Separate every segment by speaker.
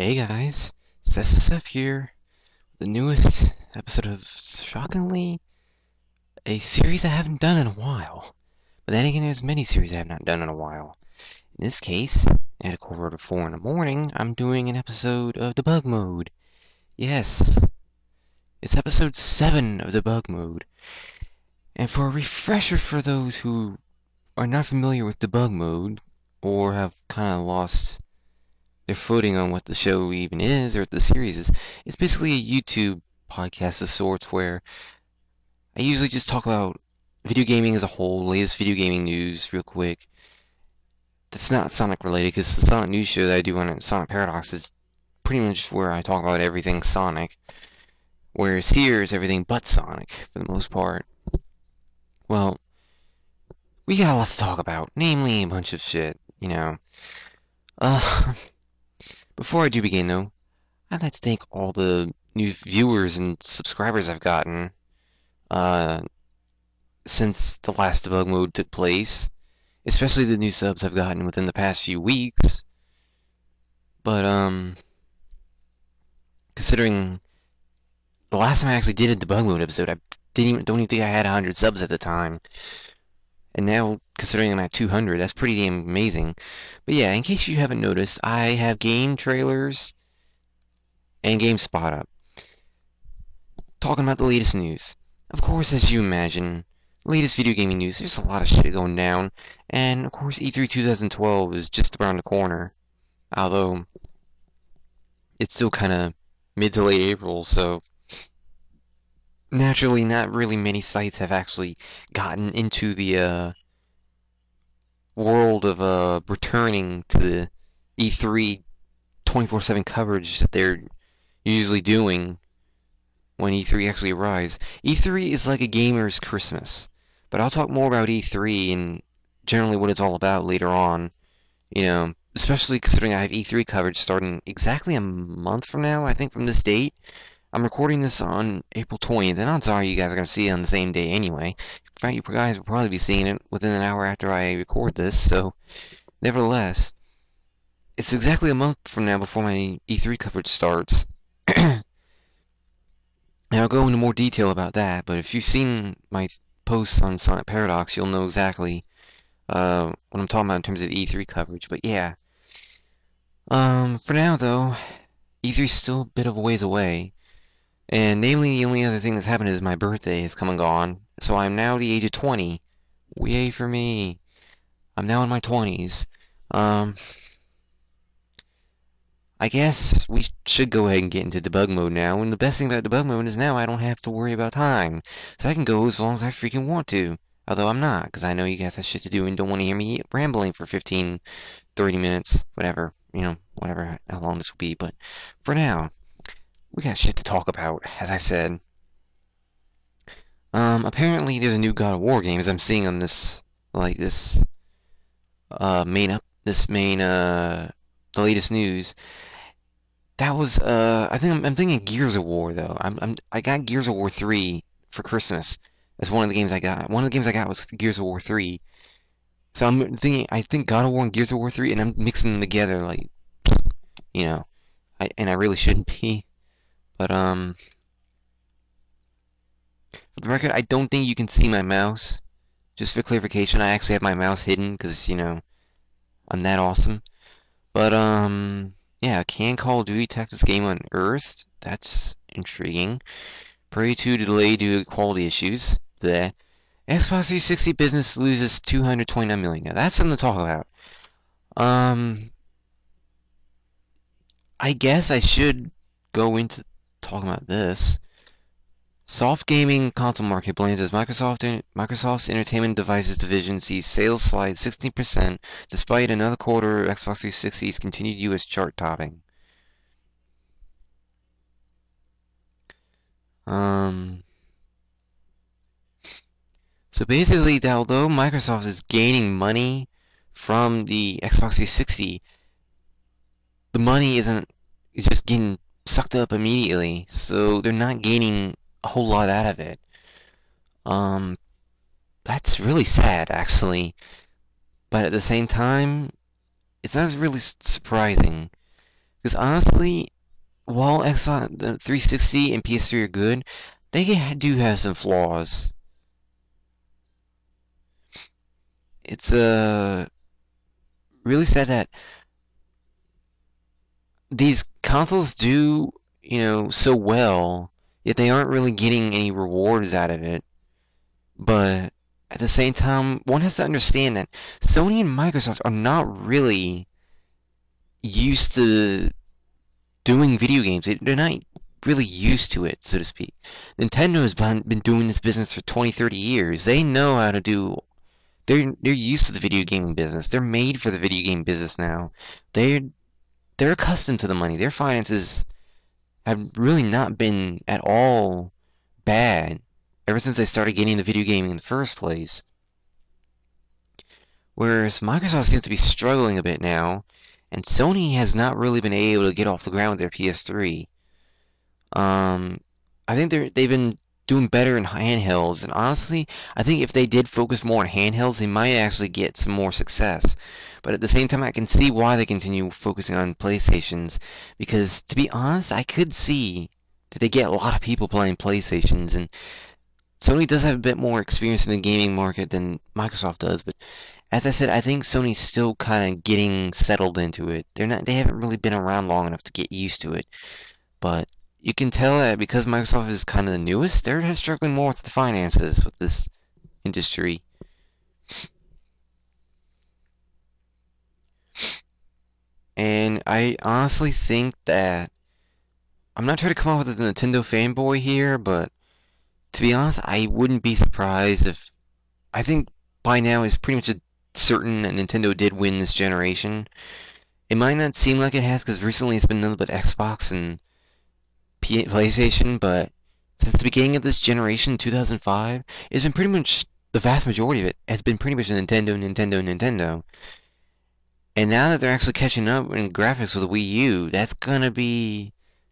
Speaker 1: Hey guys, it's SSF here, the newest episode of, shockingly, a series I haven't done in a while. But then again, there's many series I have not done in a while. In this case, at a quarter to 4 in the morning, I'm doing an episode of Debug Mode. Yes, it's episode 7 of Debug Mode. And for a refresher for those who are not familiar with Debug Mode, or have kind of lost their footing on what the show even is or what the series is, it's basically a YouTube podcast of sorts where I usually just talk about video gaming as a whole, latest video gaming news, real quick. That's not Sonic related because the Sonic news show that I do on Sonic Paradox is pretty much where I talk about everything Sonic, whereas here is everything but Sonic for the most part. Well, we got a lot to talk about, namely a bunch of shit. Uh, Before I do begin though, I'd like to thank all the new viewers and subscribers I've gotten uh, since the last debug mode took place, especially the new subs I've gotten within the past few weeks. But considering the last time I actually did a debug mode episode, I don't even think I had 100 subs at the time, and now considering I'm at 200, that's pretty damn amazing. But yeah, in case you haven't noticed, I have game trailers and GameSpot up, talking about the latest news. Of course, as you imagine, latest video gaming news, there's a lot of shit going down, and of course E3 2012 is just around the corner, although it's still kind of mid to late April, so naturally not really many sites have actually gotten into the world of returning to the E3 24/7 coverage that they're usually doing when E3 actually arrives. E3 is like a gamer's Christmas, but I'll talk more about E3 and generally what it's all about later on. Especially considering I have E3 coverage starting exactly a month from now, I think from this date. I'm recording this on April 20th, and odds are you guys are going to see it on the same day anyway. In fact, you guys will probably be seeing it within an hour after I record this, so nevertheless, it's exactly a month from now before my E3 coverage starts. Now I'll go into more detail about that, but if you've seen my posts on Sonic Paradox, you'll know exactly what I'm talking about in terms of the E3 coverage. But yeah, for now though, E3's still a bit of a ways away, and namely the only other thing that's happened is my birthday has come and gone, so I'm now the age of 20. Yay for me! I'm now in my 20s. Um, I guess we should go ahead and get into debug mode now, and the best thing about debug mode is now I don't have to worry about time, so I can go as long as I freaking want to. Although I'm not, because I know you guys have shit to do and don't want to hear me rambling for 15, 30 minutes, whatever, whatever, how long this will be. But for now, we got shit to talk about, as I said. Apparently there's a new God of War game, as I'm seeing on this, like, the latest news. That was I'm thinking Gears of War though. I got Gears of War 3 for Christmas. That's one of the games I got. One of the games I got was Gears of War 3. So I think God of War and Gears of War 3, and I'm mixing them together like, you know, and I really shouldn't be. But for the record, I don't think you can see my mouse. Just for clarification, I actually have my mouse hidden because, I'm that awesome. But yeah, can Call of Duty tech this game on Earth? That's intriguing. Prey 2 delay due to quality issues. The Xbox 360 business loses 229 million. Now that's something to talk about. Um, I guess I should go into talking about this. Soft gaming console market blames as Microsoft's entertainment devices division sees sales slide 16% despite another quarter of Xbox 360's continued U.S. chart topping. Um, so basically, although Microsoft is gaining money from the Xbox 360, the money is just getting sucked up immediately. So they're not gaining a whole lot out of it. Um, that's really sad, actually. But at the same time, it's not really surprising Because honestly, while Xbox 360 and PS3 are good, they do have some flaws. It's really sad that these consoles do, so well, yet they aren't really getting any rewards out of it. But at the same time, one has to understand that Sony and Microsoft are not really used to doing video games. They're not really used to it, so to speak. Nintendo has been doing this business for 20, 30 years. They know how to do. They're used to the video gaming business. They're made for the video game business now. They're they're accustomed to the money. Their finances have really not been at all bad ever since they started getting into video gaming in the first place. Whereas Microsoft seems to be struggling a bit now, and Sony has not really been able to get off the ground with their PS3. Um, I think they've been doing better in handhelds, and honestly, I think if they did focus more on handhelds, they might actually get some more success. But at the same time, I can see why they continue focusing on PlayStations, because to be honest, I could see that they get a lot of people playing PlayStations, and Sony does have a bit more experience in the gaming market than Microsoft does, but as I said, I think Sony's still kind of getting settled into it. They haven't really been around long enough to get used to it. But you can tell that because Microsoft is kind of the newest, they're struggling more with the finances with this industry. And I honestly think that I'm not trying to come off with a Nintendo fanboy here, but to be honest, I wouldn't be surprised if I think by now it's pretty much a certain that Nintendo did win this generation. It might not seem like it has because recently it's been nothing but Xbox and PlayStation, but since the beginning of this generation, 2005, it's been pretty much the vast majority of it has been pretty much Nintendo, Nintendo, Nintendo. And now that they're actually catching up in graphics with the Wii U, that's gonna be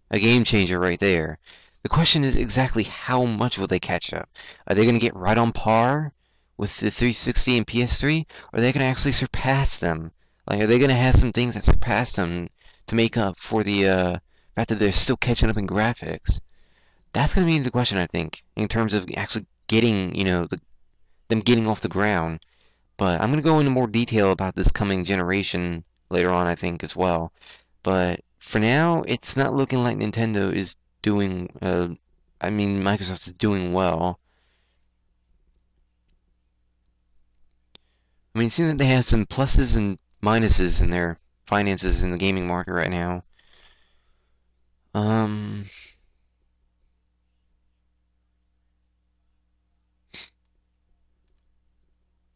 Speaker 1: a game changer right there. The question is exactly how much will they catch up? Are they gonna get right on par with the 360 and PS3, or are they gonna actually surpass them? Like, are they gonna have some things that surpass them to make up for the fact that they're still catching up in graphics? That's gonna be the question, I think, in terms of actually getting, them getting off the ground. But I'm going to go into more detail about this coming generation later on, I think, as well. But for now, it's not looking like Nintendo is doing, I mean, Microsoft is doing well. I mean, it seems that they have some pluses and minuses in their finances in the gaming market right now. Um,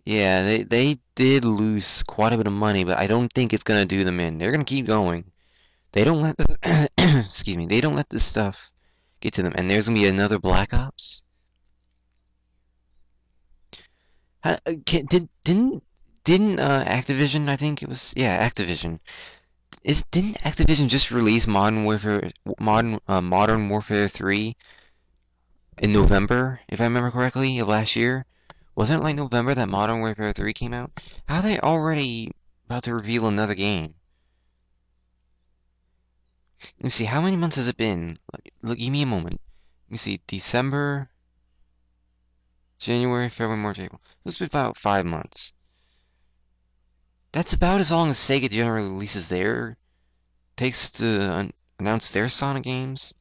Speaker 1: yeah, they did lose quite a bit of money, but I don't think it's going to do them in. They're going to keep going. They don't let this, excuse me, they don't let this stuff get to them. And there's gonna be another Black Ops. Didn't Activision? I think it was, yeah, Activision. Didn't Activision just release Modern Warfare 3 in November, if I remember correctly, of last year? Wasn't it like November that Modern Warfare 3 came out? How are they already about to reveal another game? Let me see, how many months has it been? Look, give me a moment. Let me see, December, January, February, March, April. This has been about 5 months. That's about as long as Sega generally releases their takes to announce their Sonic games.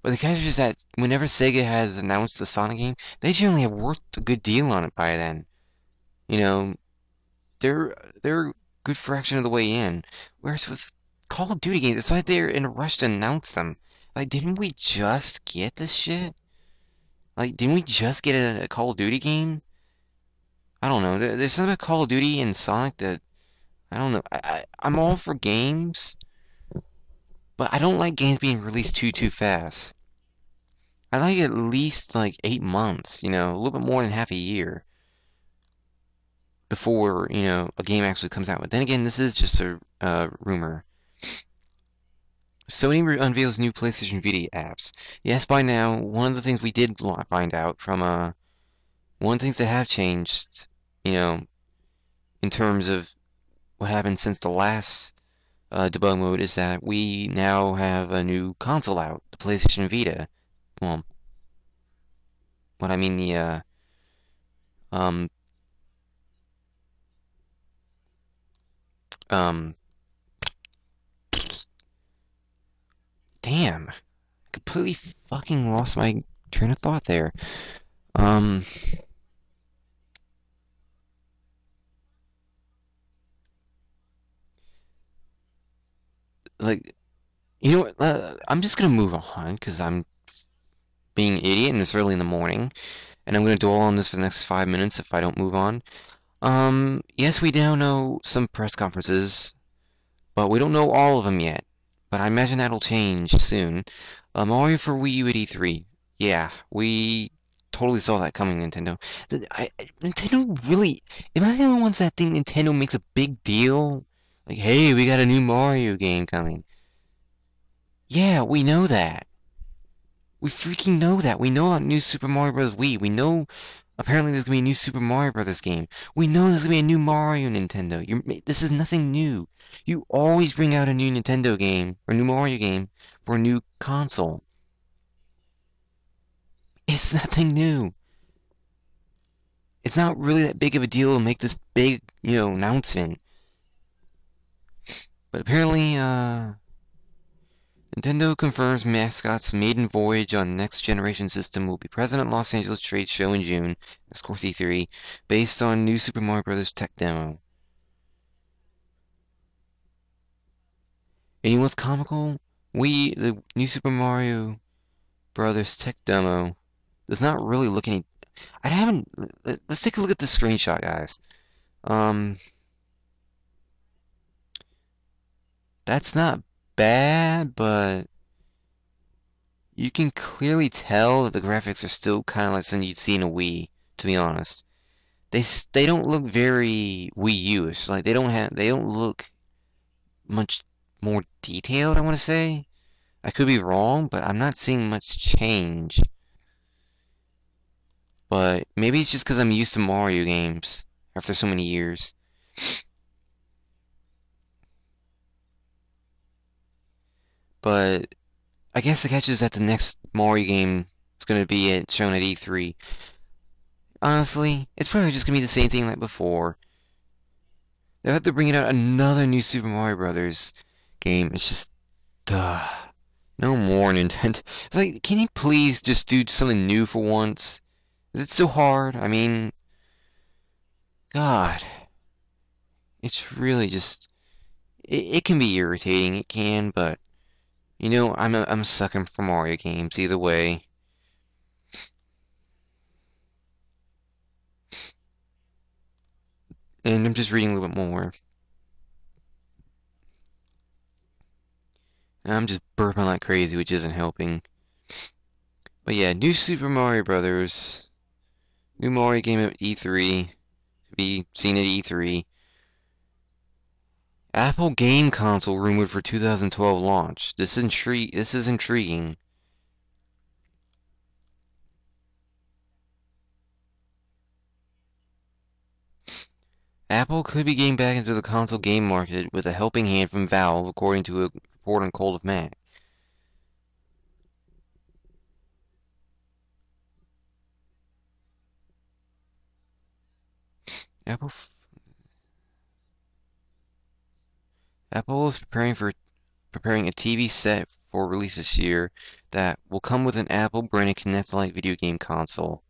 Speaker 1: But the catch is that whenever Sega has announced a Sonic game, they generally have worked a good deal on it by then. You know, they're a good fraction of the way in. Whereas with Call of Duty games, it's like they're in a rush to announce them. Like, didn't we just get this shit? Like, didn't we just get a Call of Duty game? I don't know. There's something about Call of Duty and Sonic that I don't know. I'm all for games, but I don't like games being released too fast. I like at least like 8 months, a little bit more than half a year before, a game actually comes out. But then again, this is just a rumor. Sony unveils new PlayStation Vita apps. Yes, by now, one of the things we did find out from one of the things that have changed, you know, in terms of what happened since the last debug mode is that we now have a new console out, the PlayStation Vita. Well, what I mean um um damn, completely fucking lost my train of thought there. Um, like you know what? I'm just gonna move on because I'm being an idiot and it's early in the morning, and I'm gonna dwell on this for the next 5 minutes if I don't move on. Yes, we now know some press conferences, but we don't know all of them yet. But I imagine that'll change soon. Mario for Wii U at E3. Yeah, we totally saw that coming, Nintendo. Nintendo really, am I the only ones that think Nintendo makes a big deal? Like, hey, we got a new Mario game coming. Yeah, we know that. We freaking know that. We know about new Super Mario Bros. Wii. We know apparently there's gonna be a new Super Mario Bros. Game. We know there's gonna be a new Mario Nintendo. This is nothing new. You always bring out a new Nintendo game or new Mario game for a new console. It's nothing new. It's not really that big of a deal to make this big, announcement. But apparently, Nintendo confirms mascot's maiden voyage on next generation system will be present at Los Angeles Trade Show in June, of course E3, based on new Super Mario Bros. Tech demo. And you know what's comical? The new Super Mario Brothers tech demo does not really look any. I haven't. Let's take a look at the screenshot, guys. Um, that's not bad, but you can clearly tell that the graphics are still kind of like something you'd see in a Wii, to be honest. They don't look very Wii U-ish. Like they don't look much more detailed, I want to say. I could be wrong, but I'm not seeing much change. But maybe it's just because I'm used to Mario games after so many years. But I guess the catch is that the next Mario game is going to be shown at E3. Honestly, it's probably just going to be the same thing like before. They'll have to bring out another new Super Mario Brothers game. It's just, duh. No more Nintendo. It's like, can you please just do something new for once? Is it so hard? I mean, God, it's really just. It can be irritating. It can, but I'm sucking for Mario games either way. And I'm just reading a little bit more. And I'm just burping like crazy, which isn't helping. But yeah, new Super Mario Brothers, new Mario game at E3, to be seen at E3. Apple game console rumored for 2012 launch. This is intriguing. Apple could be getting back into the console game market with a helping hand from Valve, according to a report on Cold of Mac. Apple Apple is preparing a TV set for release this year that will come with an Apple branded Kinect-like video game console.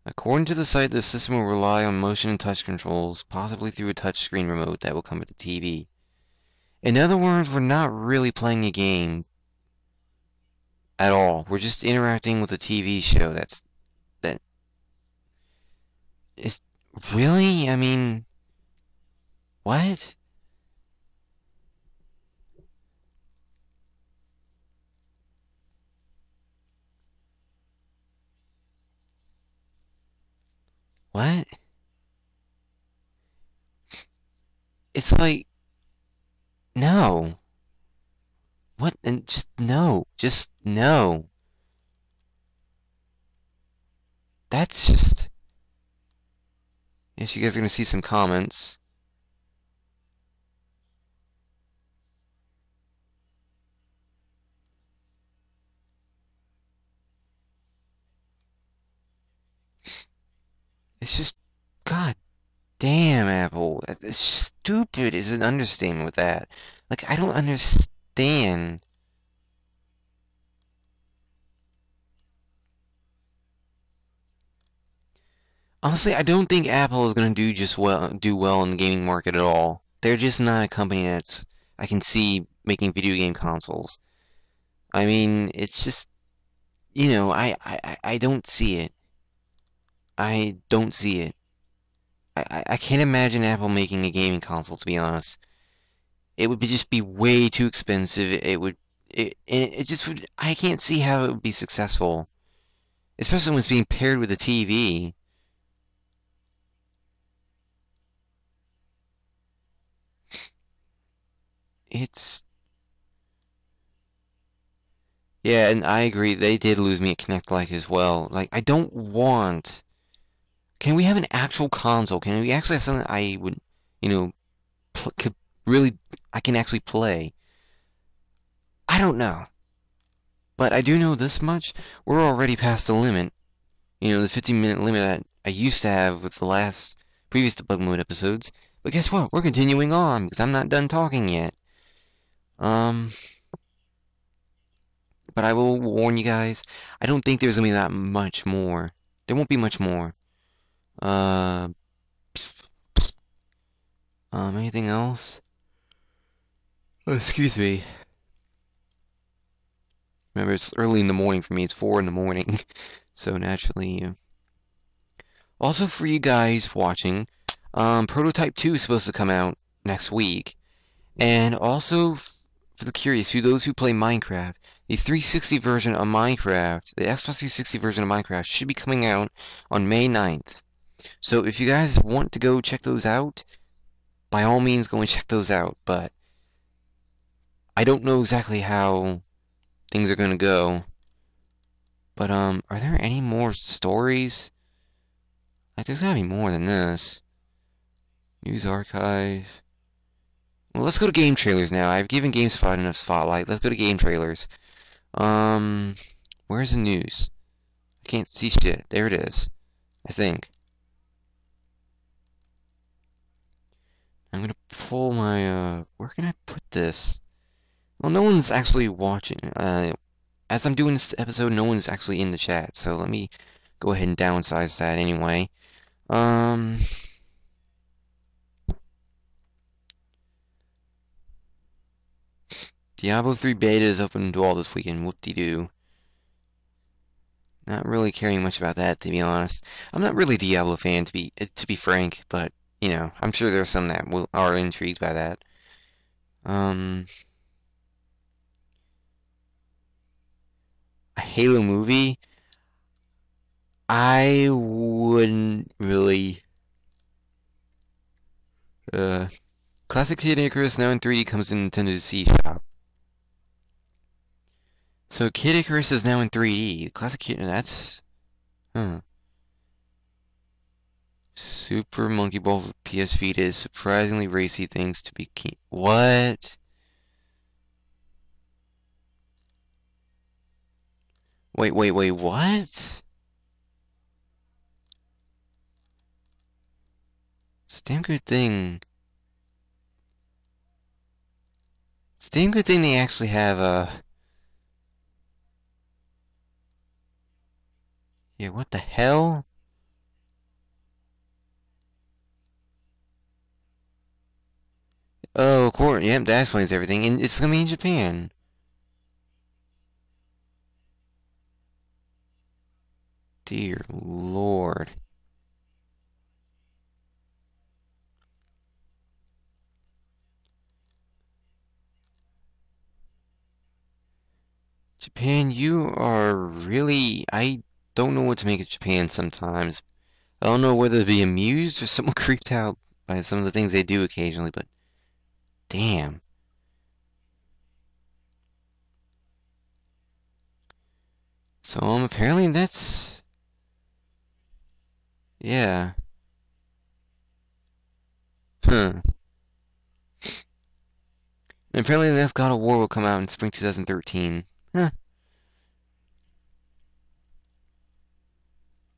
Speaker 1: According to the site, the system will rely on motion and touch controls, possibly through a touchscreen remote that will come with the TV. In other words, we're not really playing a game at all. We're just interacting with a TV show that is really, I mean, what? What? It's like no. What? And just no. Just no. That's just. Yes, you guys are gonna see some comments. It's just, god damn, Apple. It's stupid is an understatement with that. Like, I don't understand. Honestly, I don't think Apple is gonna do well in the gaming market at all. They're just not a company that's I can see making video game consoles. I mean, it's just, I don't see it. I don't see it. I can't imagine Apple making a gaming console, to be honest. It would just be way too expensive. It just would, I can't see how it would be successful, especially when it's being paired with a TV. It's, yeah, and I agree, they did lose me at Kinect Lite as well. Like, I don't want, can we have an actual console? Can we actually have something I would, you know, could really, I can actually play? I don't know. But I do know this much, we're already past the limit. The 15-minute limit that I used to have with the last previous debug mode episodes. But guess what? We're continuing on because I'm not done talking yet. Um, but I will warn you guys, I don't think there's gonna be that much more. There won't be much more. Uh, anything else? Oh, excuse me. Remember, it's early in the morning for me. It's 4 in the morning, so naturally. Also, for you guys watching, Prototype 2 is supposed to come out next week. And also, for the curious, who those who play Minecraft, the 360 version of Minecraft, the Xbox 360 version of Minecraft, should be coming out on May 9th. So if you guys want to go check those out, by all means go and check those out. But I don't know exactly how things are gonna go. But are there any more stories? Like, there's gotta be more than this. News archive. Well, let's go to game trailers now. I've given GameSpot enough spotlight. Let's go to game trailers. Um, where's the news? I can't see shit. There it is. I think. I'm gonna pull my, where can I put this? Well, no one's actually watching. As I'm doing this episode, no one's actually in the chat, so let me go ahead and downsize that anyway. Um, Diablo 3 beta is open to all this weekend. Whoop-de-doo. Not really caring much about that, to be honest. I'm not really a Diablo fan, to be frank, but, I'm sure there are some that are intrigued by that. Um, a Halo movie? I wouldn't really. Uh, Classic Kid Icarus now in 3D comes in Nintendo's eShop. So Kid Icarus is now in 3D. Classic Kid, that's. Huh. Super Monkey Ball for PS Vita is surprisingly racy things to be keen. What? Wait, what? It's a damn good thing. It's a damn good thing they actually have, yeah, what the hell? Oh, of course, yep, that explains everything, and it's gonna be in Japan. Dear Lord. Japan, you are really. I don't know what to make of Japan sometimes. I don't know whether to be amused or somewhat creeped out by some of the things they do occasionally, but damn. So, apparently that's. Yeah. Huh. And apparently the next God of War will come out in spring 2013. Huh.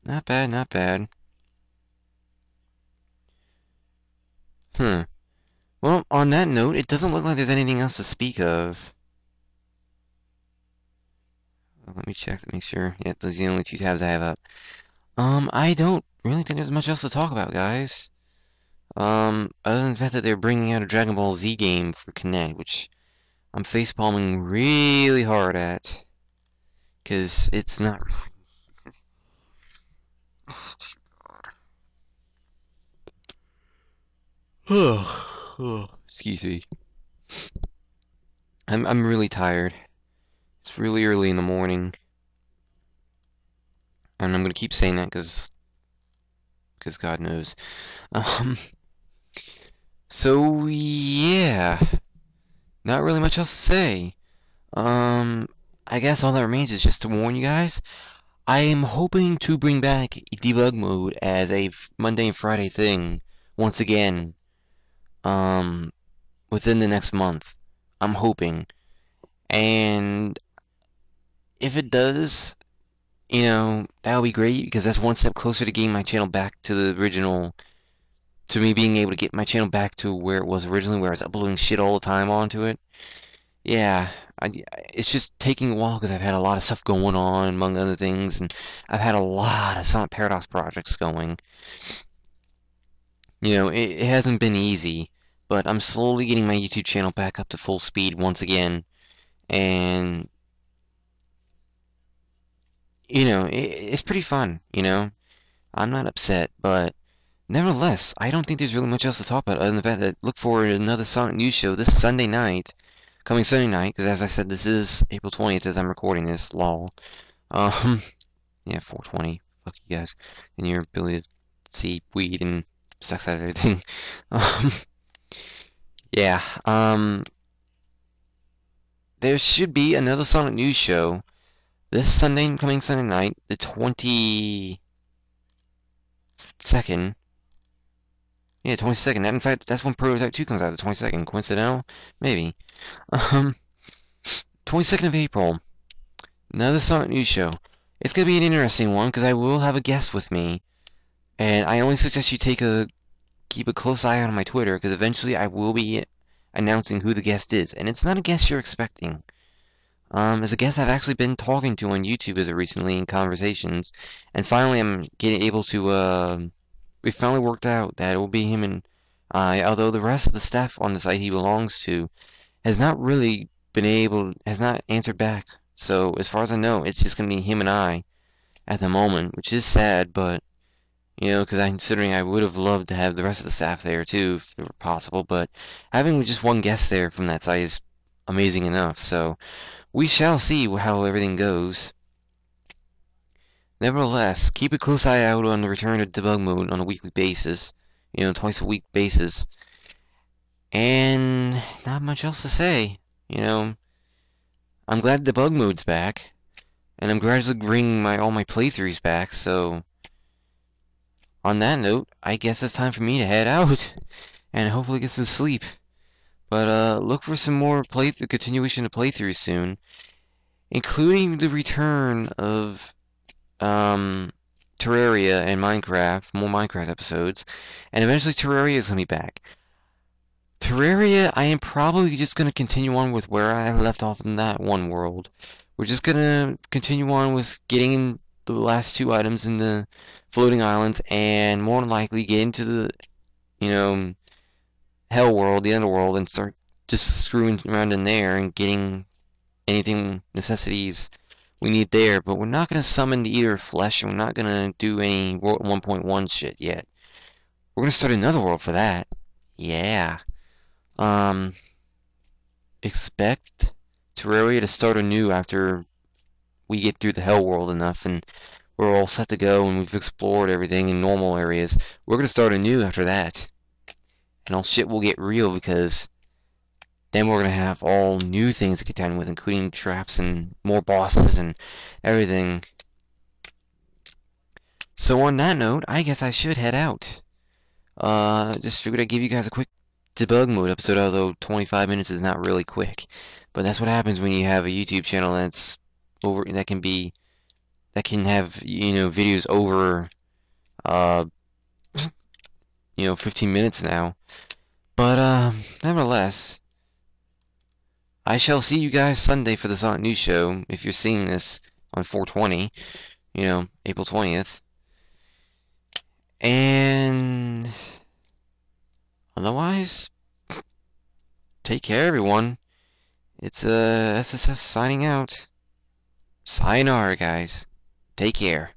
Speaker 1: Not bad, not bad. Hmm. Well, on that note, it doesn't look like there's anything else to speak of. Let me check to make sure. Yeah, those are the only two tabs I have up. I don't really think there's much else to talk about, guys. Other than the fact that they're bringing out a Dragon Ball Z game for Kinect, which I'm facepalming really hard at, because it's not. Excuse me. I'm really tired. It's really early in the morning, and I'm gonna keep saying that because God knows. Um, so yeah, not really much else to say. Um, I guess all that remains is just to warn you guys. I am hoping to bring back debug mode as a Monday and Friday thing once again. Um, within the next month. I'm hoping. And if it does, that'll be great because that's one step closer to getting my channel back to the original, to me being able to get my channel back to where it was originally, where I was uploading shit all the time onto it. Yeah, it's just taking a while because I've had a lot of stuff going on, among other things, and I've had a lot of Sonic Paradox projects going. It hasn't been easy, but I'm slowly getting my YouTube channel back up to full speed once again, and it's pretty fun. I'm not upset, but nevertheless, I don't think there's really much else to talk about other than the fact that look forward to another Sonic News show this Sunday night, coming Sunday night, because as I said, this is April 20th as I'm recording this, lol. Um, yeah, 420, fuck you guys, and your ability to see weed and sex out of everything. Um, yeah, there should be another Sonic News show this Sunday, coming Sunday night, the 22nd. Yeah, 22nd. In fact, that's when Prototype 2 comes out, the 22nd. Coincidental? Maybe. Um, 22nd of April. Another Sonic News show. It's gonna be an interesting one because I will have a guest with me, and I only suggest you keep a close eye on my Twitter because eventually I will be announcing who the guest is, and it's not a guest you're expecting. As a guest I've actually been talking to on YouTube as of recently in conversations, and finally I'm getting able to we finally worked out that it will be him and I, although the rest of the staff on the site he belongs to has not answered back. So as far as I know, it's just gonna be him and I at the moment, which is sad, but because I'm considering I would have loved to have the rest of the staff there too, if it were possible, but having just one guest there from that site is amazing enough. So we shall see how everything goes. Nevertheless, keep a close eye out on the return of debug mode on a weekly basis, twice a week basis. And not much else to say. You know, I'm glad debug mode's back, and I'm gradually bringing all my playthroughs back. So, on that note, I guess it's time for me to head out and hopefully get some sleep. But look for some more continuation of playthroughs soon, including the return of Terraria and Minecraft, more Minecraft episodes, and eventually Terraria is gonna be back. Terraria, I am probably just going to continue on with where I left off in that one world. We're just going to continue on with getting the last two items in the floating islands and more than likely get into the, you know, hell world, the underworld, and start just screwing around in there and getting anything, necessities we need there. But we're not going to summon the Eater of Flesh, and we're not going to do any 1.1 shit yet. We're going to start another world for that. Yeah. Um, expect Terraria to start anew after we get through the Hell World enough and we're all set to go and we've explored everything in normal areas. We're gonna start anew after that. And all shit will get real because then we're gonna have all new things to contend with, including traps and more bosses and everything. So on that note, I guess I should head out. Just figured I'd give you guys a quick debug mode episode, although 25 minutes is not really quick. But that's what happens when you have a YouTube channel that can have, videos over, uh, 15 minutes now. But, nevertheless, I shall see you guys Sunday for the Sonic News Show, if you're seeing this on 420, April 20th. And otherwise, take care, everyone. It's SSF signing out. Sayonara, guys. Take care.